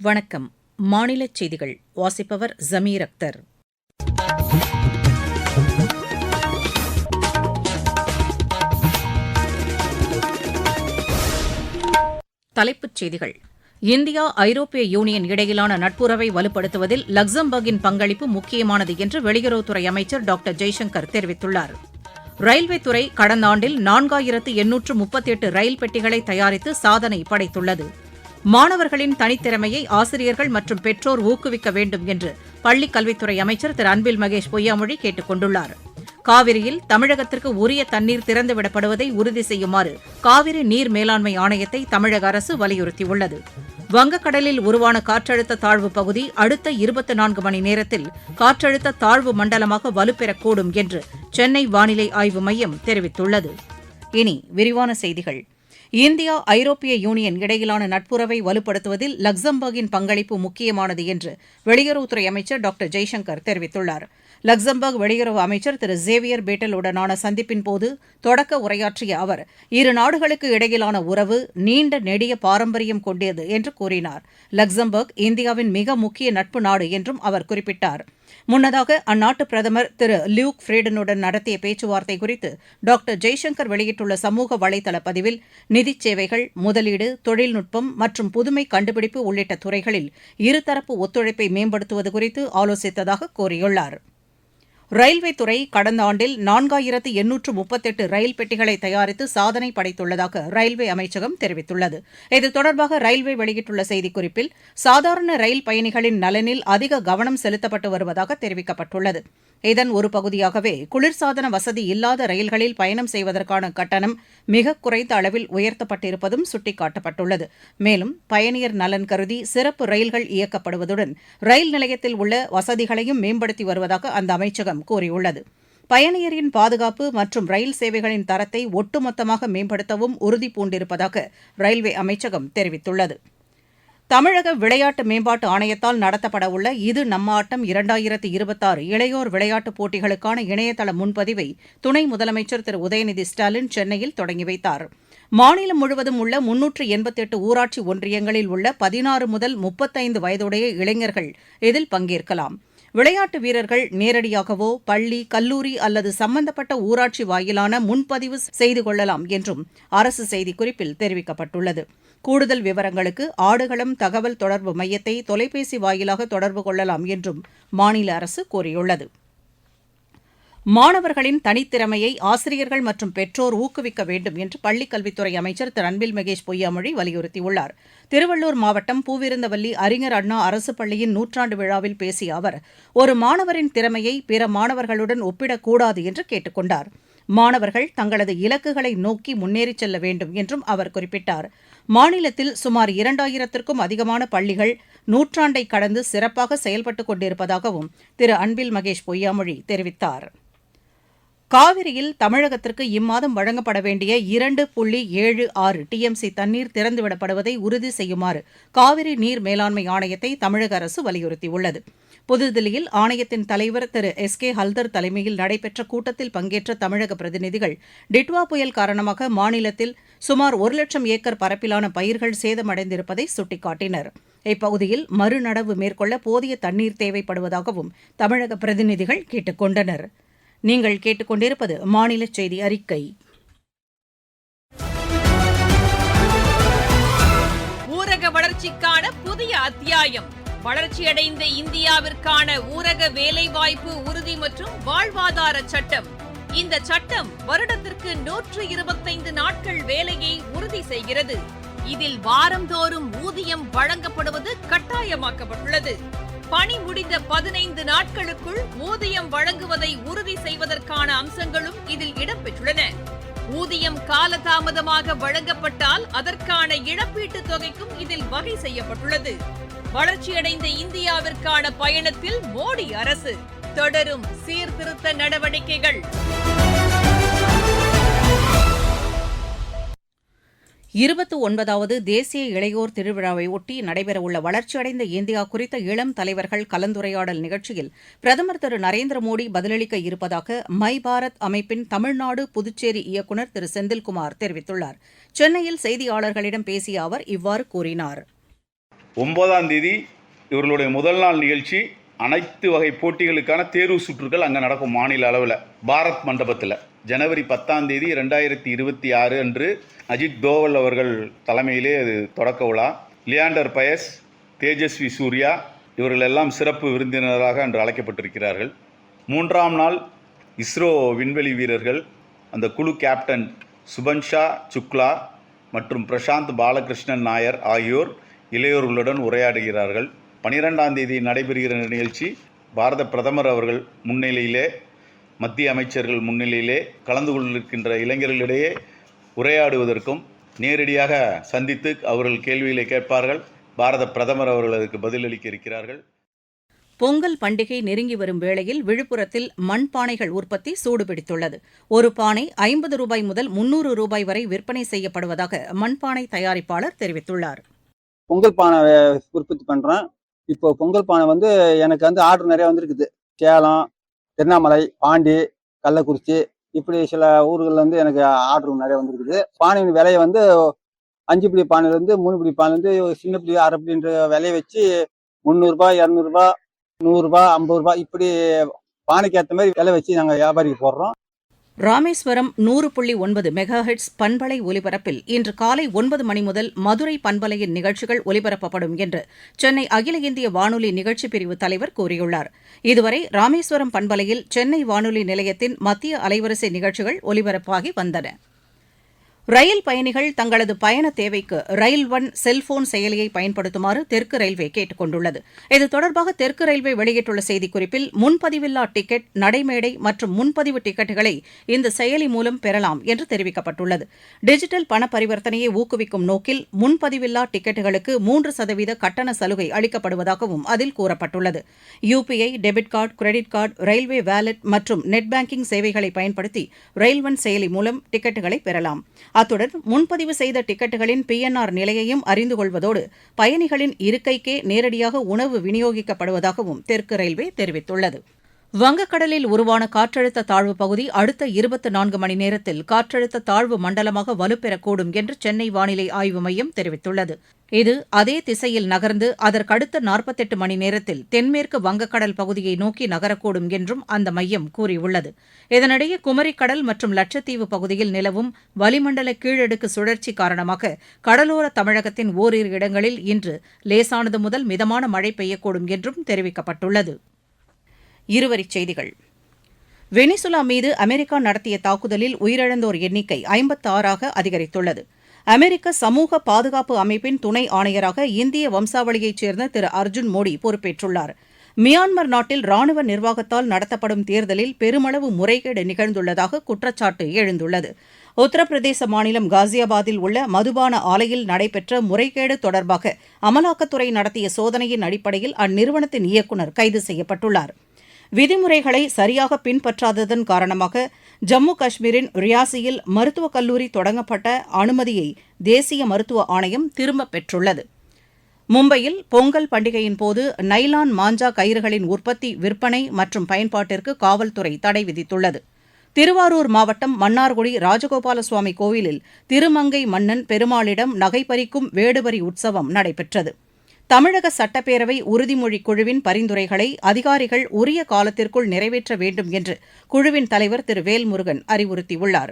வணக்கம். மாநிலச் செய்திகள் வாசிப்பவர் ஜமீர் அக்தர். தலைப்புச் செய்திகள். இந்தியா ஐரோப்பிய யூனியன் இடையிலான நட்புறவை வலுப்படுத்துவதில் லக்சம்பர்கின் பங்களிப்பு முக்கியமானது என்று வெளியுறவுத்துறை அமைச்சர் டாக்டர் ஜெய்சங்கர் தெரிவித்துள்ளார். ரயில்வே துறை கடந்த ஆண்டில் 4838 ரயில் பெட்டிகளை தயாரித்து சாதனை படைத்துள்ளது. மாணவர்களின் தனித்திறமையை ஆசிரியர்கள் மற்றும் பெற்றோர் ஊக்குவிக்க வேண்டும் என்று பள்ளிக் கல்வித்துறை அமைச்சர் திரு அன்பில் மகேஷ் பொய்யாமொழி கேட்டுக் கொண்டுள்ளார். காவிரியில் தமிழகத்திற்கு உரிய தண்ணீர் திறந்துவிடப்படுவதை உறுதி செய்யுமாறு காவிரி நீர் மேலாண்மை ஆணையத்தை தமிழக அரசு வலியுறுத்தியுள்ளது. வங்கக்கடலில் உருவான காற்றழுத்த தாழ்வு பகுதி அடுத்த 24 மணி நேரத்தில் காற்றழுத்த தாழ்வு மண்டலமாக வலுப்பெறக்கூடும் என்று சென்னை வானிலை ஆய்வு மையம் தெரிவித்துள்ளது. இனி விரிவான செய்திகள். இந்தியா ஐரோப்பிய யூனியன் இடையிலான நட்புறவை வலுப்படுத்துவதில் லக்சம்பர்கின் பங்களிப்பு முக்கியமானது என்று வெளியுறவுத்துறை அமைச்சர் டாக்டர் ஜெய்சங்கர் தெரிவித்துள்ளார். லக்சம்பர்க் வெளியுறவு அமைச்சர் திரு சேவியர் பேட்டலுடனான சந்திப்பின்போது தொடக்க உரையாற்றிய அவர், இரு நாடுகளுக்கு இடையிலான உறவு நீண்ட நெடிய பாரம்பரியம் கொண்டது என்று கூறினார். லக்சம்பர்க் இந்தியாவின் மிக முக்கிய நட்பு நாடு என்றும் அவர் குறிப்பிட்டார். முன்னதாக அந்நாட்டு பிரதமர் திரு லியூக் ஃப்ரீடனுடன் நடத்திய பேச்சுவார்த்தை குறித்து டாக்டர் ஜெய்சங்கர் வெளியிட்டுள்ள சமூக வலைதள பதிவில், நிதிச் சேவைகள், முதலீடு, தொழில்நுட்பம் மற்றும் புதுமை கண்டுபிடிப்பு உள்ளிட்ட துறைகளில் இருதரப்பு ஒத்துழைப்பை மேம்படுத்துவது குறித்து ஆலோசித்ததாக கூறியுள்ளார். ரயில்வே துறை கடந்த ஆண்டில் 4838 ரயில் பெட்டிகளை தயாரித்து சாதனை படைத்துள்ளதாக ரயில்வே அமைச்சகம் தெரிவித்துள்ளது. இது தொடர்பாக ரயில்வே வெளியிட்டுள்ள செய்திக்குறிப்பில், சாதாரண ரயில் பயணிகளின் நலனில் அதிக கவனம் செலுத்தப்பட்டு வருவதாக தெரிவிக்கப்பட்டுள்ளது. இதன் ஒரு பகுதியாகவே குளிர்சாதன வசதி இல்லாத ரயில்களில் பயணம் செய்வதற்கான கட்டணம் மிக குறைந்த அளவில் உயர்த்தப்பட்டிருப்பதும் சுட்டிக்காட்டப்பட்டுள்ளது. மேலும் பயணியர் நலன் கருதி சிறப்பு ரயில்கள் இயக்கப்படுவதுடன் ரயில் நிலையத்தில் உள்ள வசதிகளையும் மேம்படுத்தி வருவதாக அந்த அமைச்சகம் கூறியுள்ளது. பயணியரின் பாதுகாப்பு மற்றும் ரயில் சேவைகளின் தரத்தை ஒட்டுமொத்தமாக மேம்படுத்தவும் உறுதிபூண்டிருப்பதாக ரயில்வே அமைச்சகம் தெரிவித்துள்ளது. தமிழக விளையாட்டு மேம்பாட்டு ஆணையத்தால் நடத்தப்படவுள்ள இது நம்ம ஆட்டம் 2026 இளையோர் விளையாட்டுப் போட்டிகளுக்கான இணையதள முன்பதிவை துணை முதலமைச்சர் திரு உதயநிதி ஸ்டாலின் சென்னையில் தொடங்கி வைத்தார். மாநிலம் முழுவதும் உள்ள 388 ஊராட்சி ஒன்றியங்களில் உள்ள 16 முதல் 35 வயதுடைய இளைஞர்கள் இதில் பங்கேற்கலாம். விளையாட்டு வீரர்கள் நேரடியாகவோ பள்ளி, கல்லூரி அல்லது சம்பந்தப்பட்ட ஊராட்சி வாயிலான முன்பதிவு செய்து கொள்ளலாம் என்றும் அரசு செய்திக்குறிப்பில் தெரிவிக்கப்பட்டுள்ளது. கூடுதல் விவரங்களுக்கு ஆடுகளம் தகவல் தொடர்பு மையத்தை தொலைபேசி வாயிலாக தொடர்பு கொள்ளலாம் என்றும் மாநில அரசு கூறியுள்ளது. மாணவர்களின் தனித்திறமையை ஆசிரியர்கள் மற்றும் பெற்றோர் ஊக்குவிக்க வேண்டும் என்று பள்ளிக் கல்வித்துறை அமைச்சர் திரு அன்பில் மகேஷ் பொய்யாமொழி வலியுறுத்தியுள்ளார். திருவள்ளூர் மாவட்டம் பூவிருந்தவல்லி அறிஞர் அண்ணா அரசு பள்ளியின் 100ஆண்டு விழாவில் பேசிய அவர், ஒரு மாணவரின் திறமையை பிற மாணவர்களுடன் ஒப்பிடக்கூடாது என்று கேட்டுக் கொண்டார். மாணவர்கள் தங்களது இலக்குகளை நோக்கி முன்னேறிச் செல்ல வேண்டும் என்றும் அவர் குறிப்பிட்டார். மாநிலத்தில் சுமார் 2000த்திற்கும் அதிகமான பள்ளிகள் 100ஆண்டை கடந்து சிறப்பாக செயல்பட்டுக் கொண்டிருப்பதாகவும் திரு அன்பில் மகேஷ் பொய்யாமொழி தெரிவித்தார். காவிரியில் தமிழகத்திற்கு இம்மாதம் வழங்கப்பட வேண்டிய 2.76 டிஎம்சி தண்ணீர் திறந்துவிடப்படுவதை உறுதி செய்யுமாறு காவிரி நீர் மேலாண்மை ஆணையத்தை தமிழக அரசு வலியுறுத்தியுள்ளது. புதுதில்லியில் ஆணையத்தின் தலைவர் திரு SK ஹல்தர் தலைமையில் நடைபெற்ற கூட்டத்தில் பங்கேற்ற தமிழக பிரதிநிதிகள், டிட்வா புயல் காரணமாக மாநிலத்தில் சுமார் 1,00,000 ஏக்கர் பரப்பிலான பயிர்கள் சேதமடைந்திருப்பதை சுட்டிக்காட்டினர். இப்பகுதியில் மறுநடவு மேற்கொள்ள போதிய தண்ணீர் தேவைப்படுவதாகவும் தமிழக பிரதிநிதிகள் கேட்டுக் கொண்டனர். நீங்கள் கேட்டுக்கொண்டிருப்பது மாநில செய்தி அறிக்கை. ஊரக வளர்ச்சிக்கான புதிய அத்தியாயம். வளர்ச்சியடைந்த இந்தியாவிற்கான ஊரக வேலைவாய்ப்பு உறுதி மற்றும் வாழ்வாதார சட்டம். இந்த சட்டம் வருடத்திற்கு 125 நாட்கள் வேலையை உறுதி செய்கிறது. இதில் வாரந்தோறும் ஊதியம் வழங்கப்படுவது கட்டாயமாக்கப்பட்டுள்ளது. பணி முடிந்த 15 நாட்களுக்குள் ஊதியம் வழங்குவதை உறுதி செய்வதற்கான அம்சங்களும் இதில் இடம்பெற்றுள்ளன. ஊதியம் காலதாமதமாக வழங்கப்பட்டால் அதற்கான இழப்பீட்டுத் தொகைக்கும் இதில் வகை செய்யப்பட்டுள்ளது. வளர்ச்சியடைந்த இந்தியாவிற்கான பயணத்தில் மோடி அரசு தொடரும் சீர்திருத்த நடவடிக்கைகள். 29வது தேசிய இளையோர் திருவிழாவை ஒட்டி நடைபெறவுள்ள வளர்ச்சியடைந்த இந்தியா குறித்த இளம் தலைவர்கள் கலந்துரையாடல் நிகழ்ச்சியில் பிரதமர் திரு நரேந்திர மோடி பதிலளிக்க இருப்பதாக மை பாரத் அமைப்பின் தமிழ்நாடு புதுச்சேரி இயக்குநர் திரு செந்தில்குமார் தெரிவித்துள்ளார். சென்னையில் செய்தியாளர்களிடம் பேசிய அவர் இவ்வாறு கூறினார். 9ஆம் தேதி இவர்களுடைய முதல் நாள் நிகழ்ச்சி. அனைத்து வகை போட்டிகளுக்கான தேர்வு சுற்றுகள் அங்கே நடக்கும் மாநில அளவில் பாரத் மண்டபத்தில். ஜனவரி 10ஆம் தேதி 2026 அன்று அஜித் தோவல் அவர்கள் தலைமையிலே அது தொடக்க விழா. லியாண்டர் பயஸ், தேஜஸ்வி சூர்யா இவர்கள் எல்லாம் சிறப்பு விருந்தினராக அன்று அழைக்கப்பட்டிருக்கிறார்கள். 3ஆம் நாள் இஸ்ரோ விண்வெளி வீரர்கள், அந்த குழு கேப்டன் சுபன்ஷா சுக்லா மற்றும் பிரசாந்த் பாலகிருஷ்ணன் நாயர் ஆகியோர் இளையோர்களுடன் உரையாடுகிறார்கள். 12ஆம் தேதி நடைபெறுகிற நிகழ்ச்சி பாரத பிரதமர் அவர்கள் முன்னிலையிலே, மத்திய அமைச்சர்கள் முன்னிலையிலே கலந்து கொண்டிருக்கின்ற இளைஞர்களிடையே உரையாடுவதற்கும், நேரடியாக சந்தித்து அவர்கள் கேள்விகளை கேட்பார்கள். பாரத பிரதமர் அவர்கள் அதற்கு பதிலளிக்க இருக்கிறார்கள். பொங்கல் பண்டிகை நெருங்கி வரும் வேளையில் விழுப்புரத்தில் மண்பானைகள் உற்பத்தி சூடுபிடித்துள்ளது. ஒரு பானை 50 ரூபாய் முதல் 300 ரூபாய் வரை விற்பனை செய்யப்படுவதாக மண்பானை தயாரிப்பாளர் தெரிவித்துள்ளார். பொங்கல் பானை உற்பத்தி பண்றேன். இப்போ பொங்கல் பானை எனக்கு ஆர்டர் நிறைய வந்திருக்குது. சேலம், திருவண்ணாமலை, பாண்டி, கள்ளக்குறிச்சி இப்படி சில ஊர்கள் எனக்கு ஆர்டர் நிறைய வந்திருக்குது. பானையின் விலையை 5 பிடி பானையிலேருந்து 3 பிடி பானையிலேருந்து சின்ன பிடி அரை பிடின்ற விலையை வச்சு 300 ரூபாய், 200 ரூபாய், 100 ரூபாய், 50 ரூபாய் இப்படி பானைக்கு ஏற்ற மாதிரி விலை வச்சு நாங்கள் வியாபாரிக்கு போடுறோம். ராமேஸ்வரம் 100.9 மெகாஹெட்ஸ் பண்பலை ஒலிபரப்பில் இன்று காலை 9 மணி முதல் மதுரை பண்பலையின் நிகழ்ச்சிகள் ஒலிபரப்பப்படும் என்று சென்னை அகில இந்திய வானொலி நிகழ்ச்சி பிரிவு தலைவர் கூறியுள்ளார். இதுவரை ராமேஸ்வரம் பண்பலையில் சென்னை வானொலி நிலையத்தின் மத்திய அலைவரிசை நிகழ்ச்சிகள் ஒலிபரப்பாகி வந்தன. ரயில் பயணிகள் தங்களது பயண தேவைக்கு ரயில் ஒன் செல்போன் செயலியை பயன்படுத்துமாறு தெற்கு ரயில்வே கேட்டுக் கொண்டுள்ளது. இது தொடர்பாக தெற்கு ரயில்வே வெளியிட்டுள்ள செய்திக்குறிப்பில், முன்பதிவில்லா டிக்கெட், நடைமேடை மற்றும் முன்பதிவு டிக்கெட்டுகளை இந்த செயலி மூலம் பெறலாம் என்று தெரிவிக்கப்பட்டுள்ளது. டிஜிட்டல் பண பரிவர்த்தனையை ஊக்குவிக்கும் நோக்கில் முன்பதிவில்லா டிக்கெட்டுகளுக்கு 3% கட்டண சலுகை அளிக்கப்படுவதாகவும் அதில் கூறப்பட்டுள்ளது. UPI, debit card, credit card, railway wallet மற்றும் நெட் பேங்கிங் சேவைகளை பயன்படுத்தி ரயில் ஒன் செயலி மூலம் டிக்கெட்டுகளை பெறலாம். அத்துடன் முன்பதிவு செய்த டிக்கெட்டுகளின் PNR நிலையையும் அறிந்து கொள்வதோடு பயணிகளின் இருக்கைக்கே நேரடியாக உணவு விநியோகிக்கப்படுவதாகவும் தெற்கு ரயில்வே தெரிவித்துள்ளது. வங்கக்கடலில் உருவான காற்றழுத்த தாழ்வு பகுதி அடுத்த 24 மணி நேரத்தில் காற்றழுத்த தாழ்வு மண்டலமாக வலுப்பெறக்கூடும் என்று சென்னை வானிலை ஆய்வு மையம் தெரிவித்துள்ளது. இது அதே திசையில் நகர்ந்து அதற்கடுத்த 48 மணி நேரத்தில் தென்மேற்கு வங்கக்கடல் பகுதியை நோக்கி நகரக்கூடும் என்றும் அந்த மையம் கூறியுள்ளது. இதனிடையே குமரிக்கடல் மற்றும் லட்சத்தீவு பகுதியில் நிலவும் வளிமண்டல கீழடுக்கு சுழற்சி காரணமாக கடலோர தமிழகத்தின் ஓரிரு இடங்களில் இன்று லேசானது முதல் மிதமான மழை பெய்யக்கூடும் என்றும் தெரிவிக்கப்பட்டுள்ளது. இருவரிச் செய்திகள். வெனிசுலா மீது அமெரிக்கா நடத்திய தாக்குதலில் உயிரிழந்தோர் எண்ணிக்கை 56ஆக அதிகரித்துள்ளது. அமெரிக்க சமூக பாதுகாப்பு அமைப்பின் துணை ஆணையராக இந்திய வம்சாவளியைச் சேர்ந்த திரு அர்ஜுன் மோடி பொறுப்பேற்றுள்ளார். மியான்மர் நாட்டில் ராணுவ நிர்வாகத்தால் நடத்தப்படும் தேர்தலில் பெருமளவு முறைகேடு நிகழ்ந்துள்ளதாக குற்றச்சாட்டு எழுந்துள்ளது. உத்தரப்பிரதேச மாநிலம் காசியாபாத்தில் உள்ள மதுபான ஆலையில் நடைபெற்ற முறைகேடு தொடர்பாக அமலாக்கத்துறை நடத்திய சோதனையின் அடிப்படையில் அந்நிறுவனத்தின் இயக்குநர் கைது செய்யப்பட்டுள்ளார். விதிமுறைகளை சரியாக பின்பற்றாததன் காரணமாக ஜம்மு காஷ்மீரின் ரியாசியில் மருத்துவக் கல்லூரி தொடங்கப்பட்ட அனுமதியை தேசிய மருத்துவ ஆணையம் திரும்பப் பெற்றுள்ளது. மும்பையில் பொங்கல் பண்டிகையின் போது நைலான் மாஞ்சா கயிறுகளின் உற்பத்தி, விற்பனை மற்றும் பயன்பாட்டிற்கு காவல்துறை தடை விதித்துள்ளது. திருவாரூர் மாவட்டம் மன்னார்குடி ராஜகோபால சுவாமி கோவிலில் திருமங்கை மன்னன் பெருமாளிடம் நகைப்பறிக்கும் வேடுவரி உற்சவம் நடைபெற்றது. தமிழக சட்டப்பேரவை உறுதிமொழி குழுவின் பரிந்துரைகளை அதிகாரிகள் உரிய காலத்திற்குள் நிறைவேற்ற வேண்டும் என்று குழுவின் தலைவர் திரு வேல்முருகன் அறிவுறுத்தியுள்ளார்.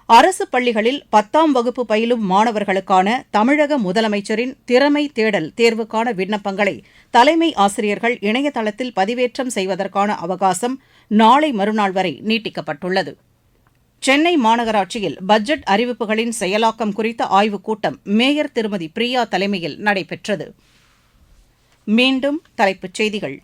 அரசு பள்ளிகளில் 10ஆம் வகுப்பு பயிலும் மாணவர்களுக்கான தமிழக முதலமைச்சரின் திறமை தேடல் தேர்வுக்கான விண்ணப்பங்களை தலைமை ஆசிரியர்கள் இணையதளத்தில் பதிவேற்றம் செய்வதற்கான அவகாசம் நாளை மறுநாள் வரை நீட்டிக்கப்பட்டுள்ளது. சென்னை மாநகராட்சியில் பட்ஜெட் அறிவிப்புகளின் செயலாக்கம் குறித்த ஆய்வுக் கூட்டம் மேயர் திருமதி பிரியா தலைமையில் நடைபெற்றது. மீண்டும் தலைப்புச் செய்திகள்.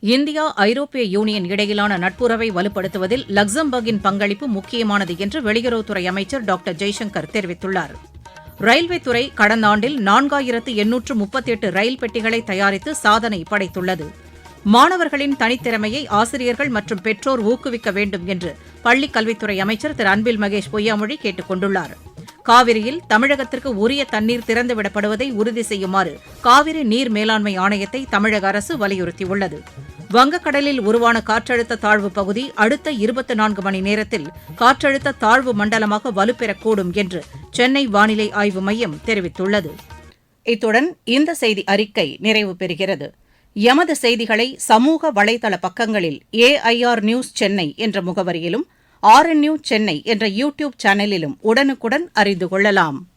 இந்தியா ஐரோப்பிய யூனியன் இடையிலான நட்புறவை வலுப்படுத்துவதில் லக்சம்பர்கின் பங்களிப்பு முக்கியமானது என்று வெளியுறவுத்துறை அமைச்சர் டாக்டர் ஜெய்சங்கர் தெரிவித்துள்ளார். ரயில்வே துறை கடந்த ஆண்டில் 4838 ரயில் பெட்டிகளை தயாரித்து சாதனை படைத்துள்ளது. மாணவர்களின் தனித்திறமையை ஆசிரியர்கள் மற்றும் பெற்றோர் ஊக்குவிக்க வேண்டும் என்று பள்ளிக் கல்வித்துறை அமைச்சர் திரு அன்பில் மகேஷ் பொய்யாமொழி கேட்டுக் கொண்டுள்ளார். காவிரியில் தமிழகத்திற்கு உரிய தண்ணீர் திறந்துவிடப்படுவதை உறுதி செய்யுமாறு காவிரி நீர் மேலாண்மை ஆணையத்தை தமிழக அரசு வலியுறுத்தியுள்ளது. வங்கக்கடலில் உருவான காற்றழுத்த தாழ்வு பகுதி அடுத்த 24 மணி நேரத்தில் காற்றழுத்த தாழ்வு மண்டலமாக வலுப்பெறக்கூடும் என்று சென்னை வானிலை ஆய்வு மையம் தெரிவித்துள்ளது. இத்துடன் இந்த செய்தி அறிக்கை நிறைவு பெறுகிறது. எமது செய்திகளை சமூக வலைதள பக்கங்களில் AIR நியூஸ் சென்னை என்ற முகவரியிலும் RNU சென்னை என்ற யூடியூப் சேனலிலும் உடனுக்குடன் அறிந்து கொள்ளலாம்.